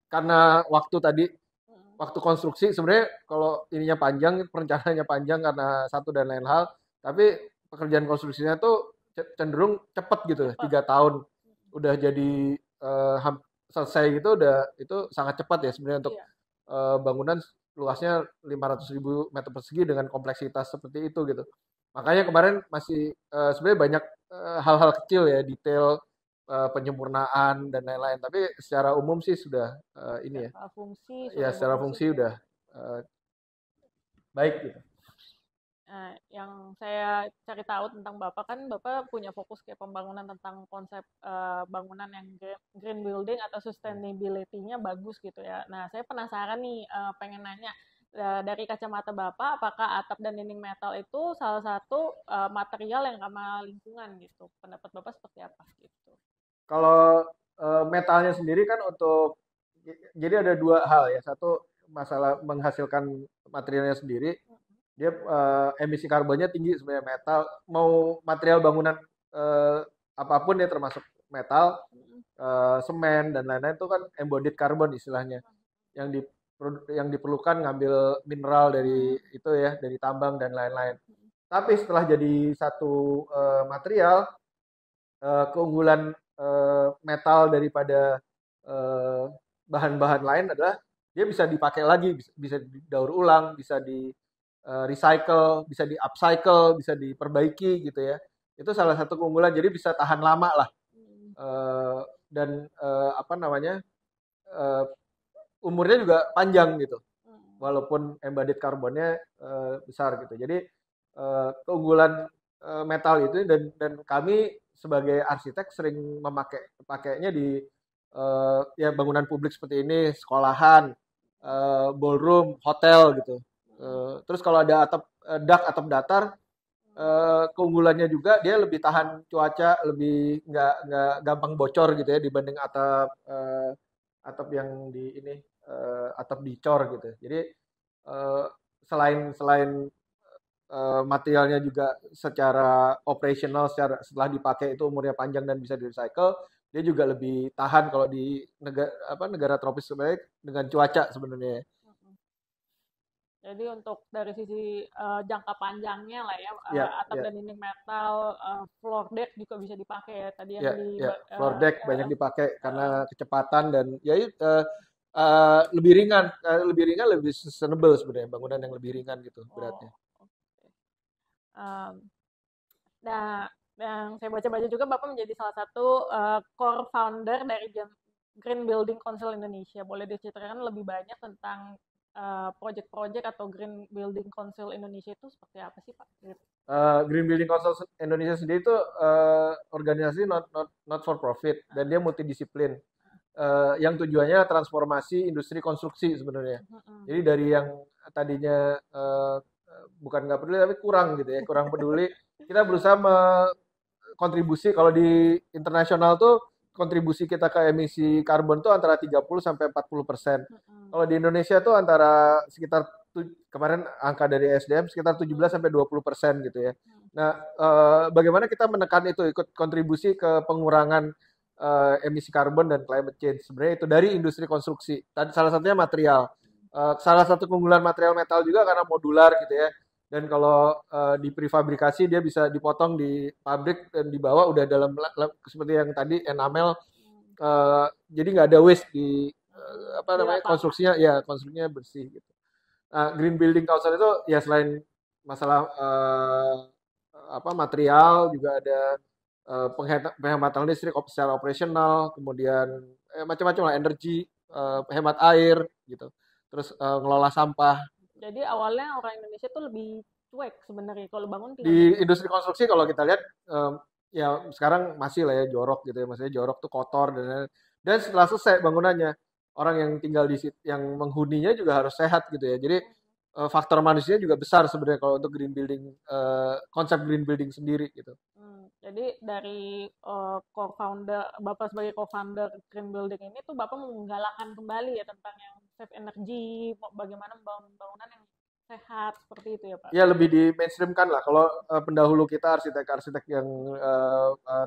karena waktu tadi Mm. waktu konstruksi sebenarnya kalau ininya panjang perencanaannya panjang karena satu dan lain hal tapi pekerjaan konstruksinya tuh cenderung cepet gitu Cepat. 3 tahun udah jadi selesai gitu udah itu sangat cepat ya sebenarnya untuk Iya. bangunan luasnya 500.000 meter persegi dengan kompleksitas seperti itu gitu. Makanya kemarin masih sebenarnya banyak hal-hal kecil ya, detail penyempurnaan dan lain-lain. Tapi secara umum sih sudah ini ya, Secara fungsi ya sudah secara bagus fungsi gitu ya. udah eh, baik gitu. Nah, yang saya cari tahu tentang Bapak kan Bapak punya fokus kayak pembangunan tentang konsep bangunan yang green building atau sustainability-nya bagus gitu ya. Nah, saya penasaran nih, pengen nanya dari kacamata Bapak, apakah atap dan dinding metal itu salah satu material yang ramah lingkungan gitu? Pendapat Bapak seperti apa gitu? Kalau metalnya sendiri kan untuk jadi ada dua hal ya. Satu masalah menghasilkan materialnya sendiri dia emisi karbonnya tinggi sebenarnya metal mau material bangunan eh, apapun ya termasuk metal Mm-mm. semen dan lain-lain itu kan embodied carbon istilahnya yang di yang diperlukan ngambil mineral dari Mm-mm. itu ya dari tambang dan lain-lain tapi setelah jadi satu material keunggulan metal daripada eh, bahan-bahan lain adalah dia bisa dipakai lagi bisa didaur ulang bisa di recycle, bisa di upcycle, bisa diperbaiki gitu ya. Itu salah satu keunggulan. Jadi bisa tahan lama lah. Mm-mm. Dan apa namanya eh, umurnya juga panjang gitu. Mm-mm. Walaupun embodied karbonnya besar gitu. Jadi keunggulan metal itu dan kami sebagai arsitek sering pakainya di ya bangunan publik seperti ini, sekolahan, ballroom, hotel gitu. Mm-mm. Terus kalau ada dak atap datar, keunggulannya juga dia lebih tahan cuaca, lebih nggak gampang bocor gitu ya dibanding atap yang di ini atap dicor gitu. Jadi eh, selain selain materialnya juga secara operasional, setelah dipakai itu umurnya panjang dan bisa di-recycle, dia juga lebih tahan kalau di negara tropis sebenarnya dengan cuaca sebenarnya. Mm-mm. Jadi untuk dari sisi jangka panjangnya lah ya, Ya, atap ya, dan dinding metal, floor deck juga bisa dipakai ya. Tadi yang ya, di ya. Floor deck banyak dipakai karena kecepatan dan ya lebih ringan, lebih sustainable sebenarnya, bangunan yang lebih ringan gitu beratnya. oh, oke. Em, nah, yang saya baca-baca juga Bapak menjadi salah satu core founder dari Green Building Council Indonesia. Boleh diceritakan lebih banyak tentang project-project atau Green Building Council Indonesia itu seperti apa sih, Pak? Green Building Council Indonesia sendiri itu organisasi not for profit dan dia multidisiplin. Yang tujuannya transformasi industri konstruksi sebenarnya. Mm-mm. Jadi dari yang tadinya bukan nggak peduli tapi kurang gitu ya, kurang peduli, kita berusaha kontribusi kalau di internasional tuh kontribusi kita ke emisi karbon tuh antara 30 sampai 40%. Mm-mm. Kalau di Indonesia tuh antara sekitar kemarin angka dari SDM sekitar 17 sampai 20% gitu ya. Nah, bagaimana kita menekan itu ikut kontribusi ke pengurangan emisi karbon dan climate change. Sebenarnya itu dari industri konstruksi. Tadi salah satunya material. Salah satu keunggulan material metal juga karena modular gitu ya. Dan kalau di prefabrikasi dia bisa dipotong di pabrik dan dibawa udah dalam seperti yang tadi enamel, jadi nggak ada waste di apa Di namanya lapangan. konstruksinya, ya konstruksinya bersih gitu. Nah, Green Building Council itu ya selain masalah apa material juga ada penghematan listrik secara operasional, kemudian macam-macam lah energi, hemat air gitu. Terus ngelola sampah. Jadi awalnya orang Indonesia tuh lebih cuek sebenarnya kalau bangun tinggal Di dikerjain. industri konstruksi kalau kita lihat ya sekarang masih lah ya jorok gitu ya, maksudnya jorok tuh kotor dan setelah selesai bangunannya orang yang tinggal di situ yang menghuninya juga harus sehat gitu ya. Jadi faktor manusia juga besar sebenarnya kalau untuk green building, konsep green building sendiri gitu. Jadi dari co-founder Bapak sebagai co-founder Green Building ini tuh Bapak menggalakkan kembali ya tentang yang save energy, bagaimana membangun bangunan yang sehat seperti itu ya Pak. Ya lebih di mainstreamkan lah. Kalau pendahulu kita arsitek-arsitek yang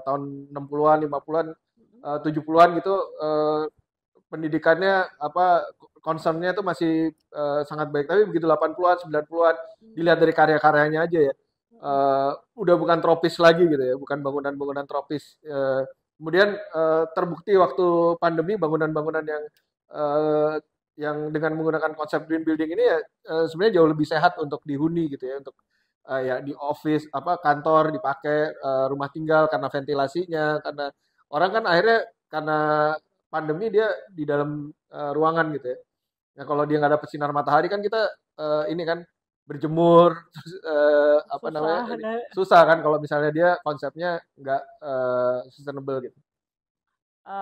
tahun 60-an, 50-an, 70-an gitu, pendidikannya apa concernnya tuh masih sangat baik. Tapi begitu 80-an, 90-an dilihat dari karya-karyanya aja ya. Udah bukan tropis lagi gitu ya, bukan bangunan-bangunan tropis. Kemudian terbukti waktu pandemi bangunan-bangunan eh, yang dengan menggunakan konsep green building ini ya sebenarnya jauh lebih sehat untuk dihuni gitu ya, untuk ya di office apa kantor dipakai, rumah tinggal karena ventilasinya, karena orang kan akhirnya karena pandemi dia di dalam ruangan gitu ya. Nah kalau dia nggak dapet sinar matahari kan kita ini kan berjemur terus apa namanya Susah. tadi susah kan kalau misalnya dia konsepnya nggak sustainable gitu.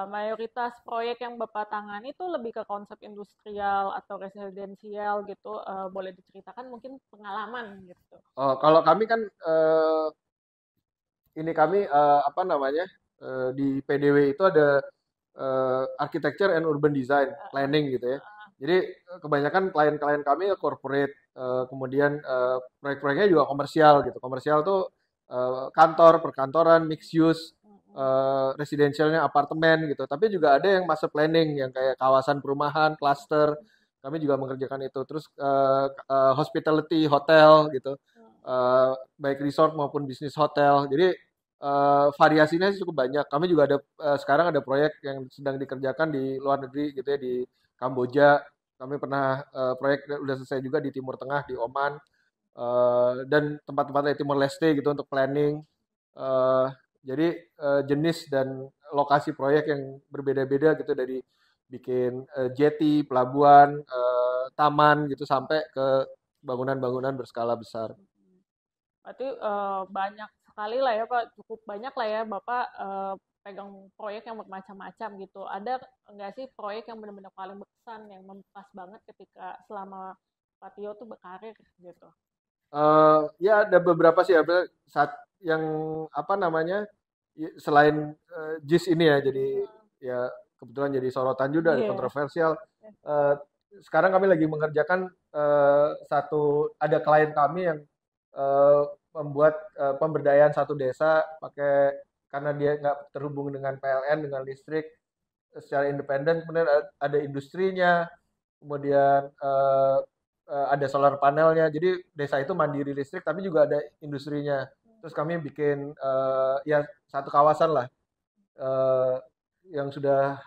Mayoritas proyek yang Bapak tangani itu lebih ke konsep industrial atau residensial gitu. Boleh diceritakan mungkin pengalaman gitu. Oh, kalau kami kan ini kami apa namanya di PDW itu ada architecture and urban design planning gitu ya. Jadi kebanyakan klien-klien kami ya corporate, kemudian proyek-proyeknya juga komersial gitu. Komersial tuh kantor, perkantoran, mixed use, residentialnya apartemen gitu. Tapi juga ada yang master planning yang kayak kawasan perumahan, cluster. Kami juga mengerjakan itu. Terus hospitality, hotel gitu. Baik resort maupun bisnis hotel. Jadi variasinya sih cukup banyak. Kami juga ada sekarang ada proyek yang sedang dikerjakan di luar negeri gitu ya, di Kamboja. Kami pernah proyek udah selesai juga di Timur Tengah, di Oman, dan tempat-tempat lain Timur Leste gitu untuk planning. Eh, jadi jenis dan lokasi proyek yang berbeda-beda gitu, dari bikin jetty, pelabuhan, taman gitu sampai ke bangunan-bangunan berskala besar. Berarti banyak sekali lah ya Pak, cukup banyak lah ya Bapak pegang proyek yang bermacam-macam gitu. Ada nggak sih proyek yang benar-benar paling berkesan, yang membekas banget ketika selama Pak Tio tuh berkarir gitu? Ya ada beberapa sih ya, saat yang apa namanya selain JIS ini ya, jadi ya kebetulan jadi sorotan juga, ada Iya. kontroversial. Eh, Sekarang kami lagi mengerjakan ada klien kami yang eh, membuat pemberdayaan satu desa pakai, karena dia nggak terhubung dengan PLN, dengan listrik secara independen, kemudian ada industrinya, kemudian ada solar panelnya, jadi desa itu mandiri listrik tapi juga ada industrinya. Terus kami bikin ya satu kawasan lah eh, yang sudah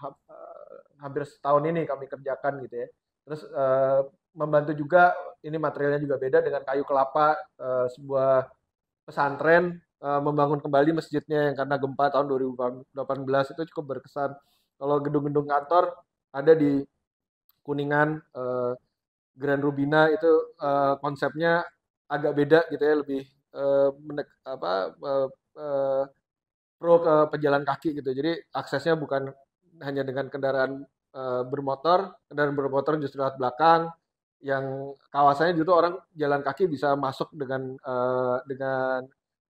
hampir setahun ini kami kerjakan gitu ya. Terus membantu juga, ini materialnya juga beda, dengan kayu kelapa, sebuah pesantren membangun kembali masjidnya yang karena gempa tahun 2018 itu cukup berkesan. Kalau gedung-gedung kantor ada di Kuningan, Grand Rubina itu konsepnya agak beda gitu ya, lebih eh, pro ke pejalan kaki gitu. Jadi aksesnya bukan hanya dengan kendaraan bermotor justru lewat belakang. Yang kawasannya justru orang jalan kaki bisa masuk dengan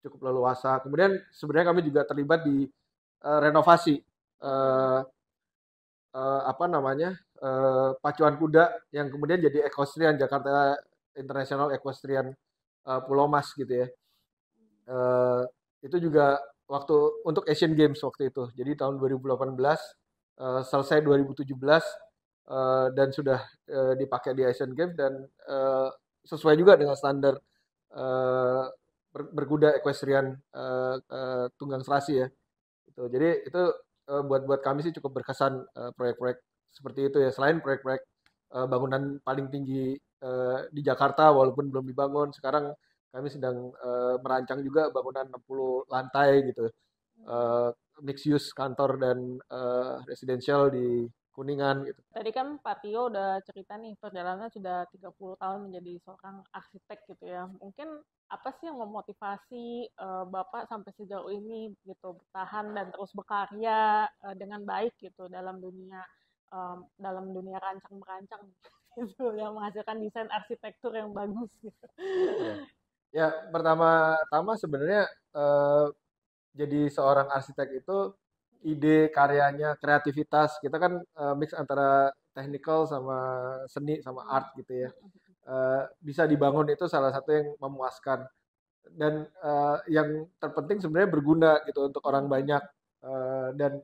cukup leluasa. Kemudian sebenarnya kami juga terlibat di renovasi eh, apa namanya pacuan kuda yang kemudian jadi equestrian Jakarta International Equestrian Pulau Mas gitu ya. Eh, itu juga waktu untuk Asian Games waktu itu. Jadi tahun 2018 selesai 2017 dan sudah dipakai di Asian Games dan sesuai juga dengan standar eh, berkuda equestrian tunggang serasi ya. Gitu. Jadi itu buat kami sih cukup berkesan proyek-proyek seperti itu ya. Selain proyek-proyek bangunan paling tinggi di Jakarta walaupun belum dibangun, sekarang kami sedang merancang juga bangunan 60 lantai gitu. Eh, Mixed use kantor dan residential di Kuningan gitu. Tadi kan Pak Tio udah cerita nih perjalanannya sudah 30 tahun menjadi seorang arsitek gitu ya. Mungkin apa sih yang memotivasi Bapak sampai sejauh ini gitu bertahan dan terus berkarya dengan baik gitu dalam dunia rancang merancang gitu yang menghasilkan desain arsitektur yang bagus gitu. Ya, ya pertama-tama sebenarnya eh, jadi seorang arsitek itu ide karyanya, kreativitas kita kan mix antara technical sama seni sama art gitu ya. Bisa dibangun itu salah satu yang memuaskan dan yang terpenting sebenarnya berguna gitu untuk orang banyak. Dan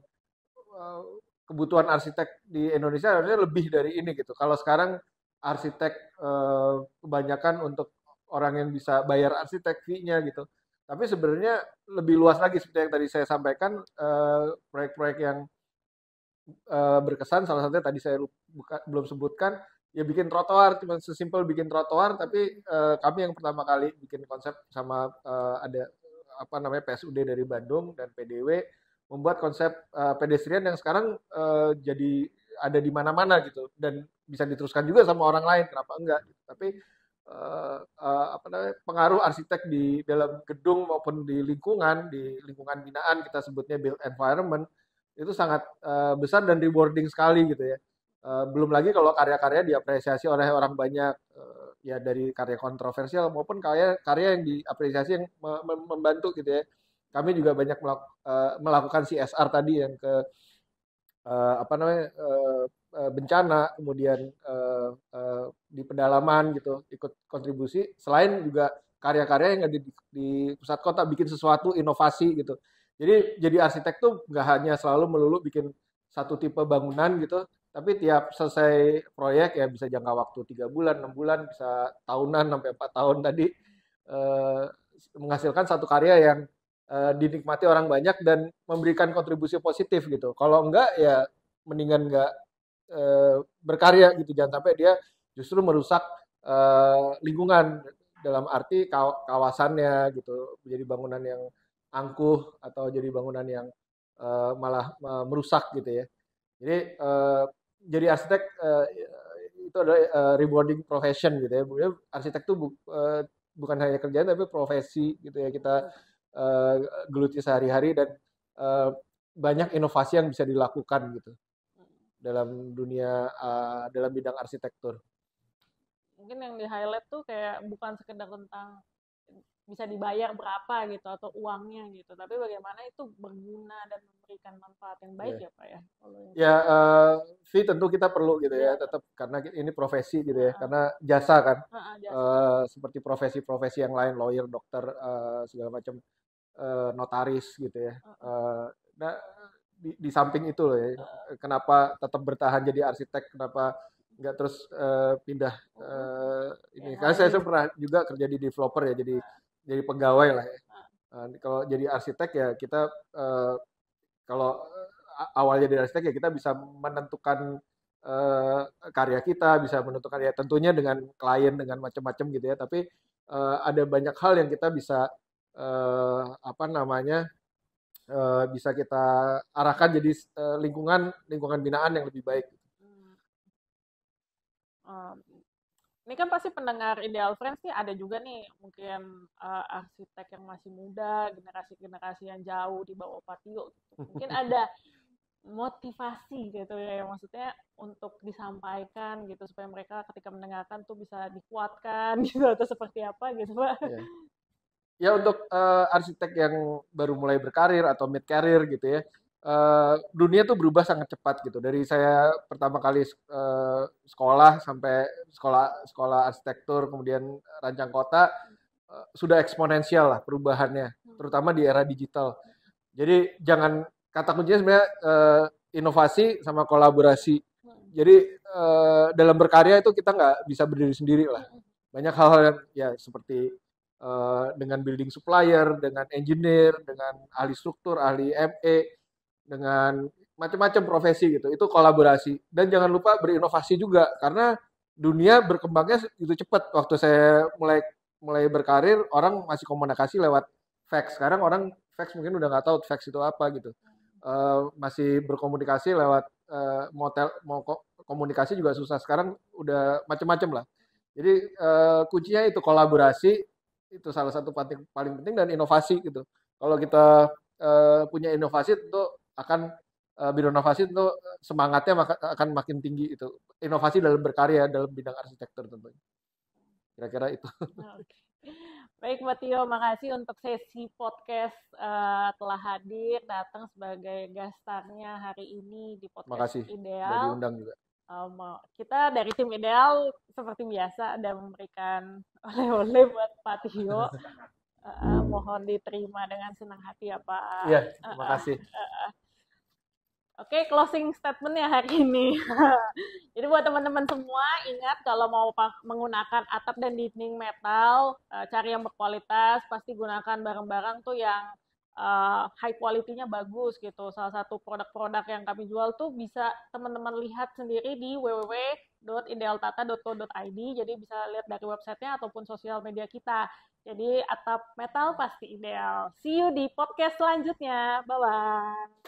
eh, kebutuhan arsitek di Indonesia harusnya lebih dari ini gitu. Kalau sekarang arsitek kebanyakan untuk orang yang bisa bayar arsitek fee-nya gitu. Tapi sebenarnya lebih luas lagi seperti yang tadi saya sampaikan, proyek-proyek yang berkesan salah satunya tadi saya belum sebutkan, ya bikin trotoar, cuma sesimpel bikin trotoar, tapi kami yang pertama kali bikin konsep sama ada apa namanya PSUD dari Bandung dan PDW membuat konsep pedestrian yang sekarang jadi ada di mana-mana gitu dan bisa diteruskan juga sama orang lain, kenapa enggak gitu. Tapi apa namanya pengaruh arsitek di dalam gedung maupun di lingkungan binaan kita sebutnya built environment itu sangat besar dan rewarding sekali gitu ya. Belum lagi kalau karya-karya diapresiasi oleh orang banyak, ya dari karya kontroversial maupun karya yang diapresiasi yang membantu gitu ya. Kami juga banyak melakukan CSR tadi yang ke apa namanya bencana, kemudian di pedalaman gitu ikut kontribusi. Selain juga karya-karya yang ada di pusat kota bikin sesuatu inovasi gitu. Jadi arsitek tuh nggak hanya selalu melulu bikin satu tipe bangunan gitu, tapi tiap selesai proyek ya bisa jangka waktu 3 bulan, 6 bulan, bisa tahunan sampai 4 tahun tadi eh, menghasilkan satu karya yang dinikmati orang banyak dan memberikan kontribusi positif gitu. Kalau enggak ya mendingan enggak berkarya gitu. Jangan sampai dia justru merusak lingkungan dalam arti kawasannya gitu. Menjadi bangunan yang angkuh atau jadi bangunan yang malah merusak gitu ya. Jadi jadi arsitek itu adalah rewarding profession gitu ya. Arsitek itu bukan hanya kerjaan tapi profesi gitu ya. Kita eh, geluti sehari-hari dan eh, banyak inovasi yang bisa dilakukan gitu dalam bidang arsitektur. Mungkin yang di highlight tuh kayak bukan sekedar tentang bisa dibayar berapa gitu atau uangnya gitu, tapi bagaimana itu berguna dan memberikan manfaat yang baik Ya, ya Pak ya. Kalau yang ya fee tentu kita perlu gitu iya, ya, tetap karena ini profesi gitu ya, heeh, karena jasa kan. jasa. Seperti profesi-profesi yang lain, lawyer, dokter, segala macam, notaris gitu ya. Heeh, Nah, di samping itu loh ya, kenapa tetap bertahan jadi arsitek, kenapa nggak terus pindah heeh, ini. yang Karena saya lain. pernah juga kerja di developer ya, jadi pegawai lah ya. Heeh, Kalau jadi arsitek ya kita kalau awalnya dari arsitek ya kita bisa menentukan eh, karya kita, bisa menentukan ya tentunya dengan klien dengan macam-macam gitu ya. Tapi ada banyak hal yang kita bisa apa namanya bisa kita arahkan jadi lingkungan lingkungan binaan yang lebih baik. hmm, em, ini kan pasti pendengar Ideal Friends nih ada juga nih mungkin arsitek yang masih muda, generasi-generasi yang jauh di bawah Patio gitu. Mungkin ada motivasi gitu ya, maksudnya untuk disampaikan gitu supaya mereka ketika mendengarkan tuh bisa dikuatkan gitu atau seperti apa gitu Pak. Ya, ya untuk arsitek yang baru mulai berkarir atau mid career gitu ya, dunia tuh berubah sangat cepat gitu. Dari saya pertama kali sekolah sampai sekolah sekolah arsitektur, kemudian rancang kota, sudah eksponensial lah perubahannya, terutama di era digital. Jadi jangan kata kuncinya sebenarnya inovasi sama kolaborasi. Jadi dalam berkarya itu kita nggak bisa berdiri sendiri lah. Banyak hal-hal yang ya seperti dengan building supplier, dengan engineer, dengan ahli struktur, ahli ME, dengan macam-macam profesi gitu. Itu kolaborasi. Dan jangan lupa berinovasi juga karena dunia berkembangnya itu cepat. Waktu saya mulai mulai berkarir, orang masih komunikasi lewat fax. Sekarang orang fax mungkin udah nggak tahu fax itu apa gitu. Masih berkomunikasi lewat mau komunikasi juga susah. Sekarang udah macam-macam lah. Jadi kuncinya itu kolaborasi, itu salah satu paling penting, dan inovasi gitu. Kalau kita punya inovasi tentu akan berinovasi tentu semangatnya akan makin tinggi itu. Inovasi dalam berkarya dalam bidang arsitektur tentunya. Kira-kira itu. Oke. Baik Mbak Tio, makasih untuk sesi podcast telah hadir datang sebagai gastarnya hari ini di podcast Makasih udah Ideal. diundang juga. Kita dari tim Ideal seperti biasa ada memberikan oleh-oleh buat Pak Tio. Mohon diterima dengan senang hati ya Pak. Iya, terima kasih. Oke, closing statement-nya hari ini. Jadi buat teman-teman semua, ingat kalau mau menggunakan atap dan dinding metal, cari yang berkualitas, pasti gunakan barang-barang tuh yang high quality-nya bagus gitu. Salah satu produk-produk yang kami jual tuh bisa teman-teman lihat sendiri di www.idealtata.co.id. Jadi bisa lihat dari websitenya ataupun sosial media kita. Jadi atap metal pasti ideal. See you di podcast selanjutnya. Bye-bye.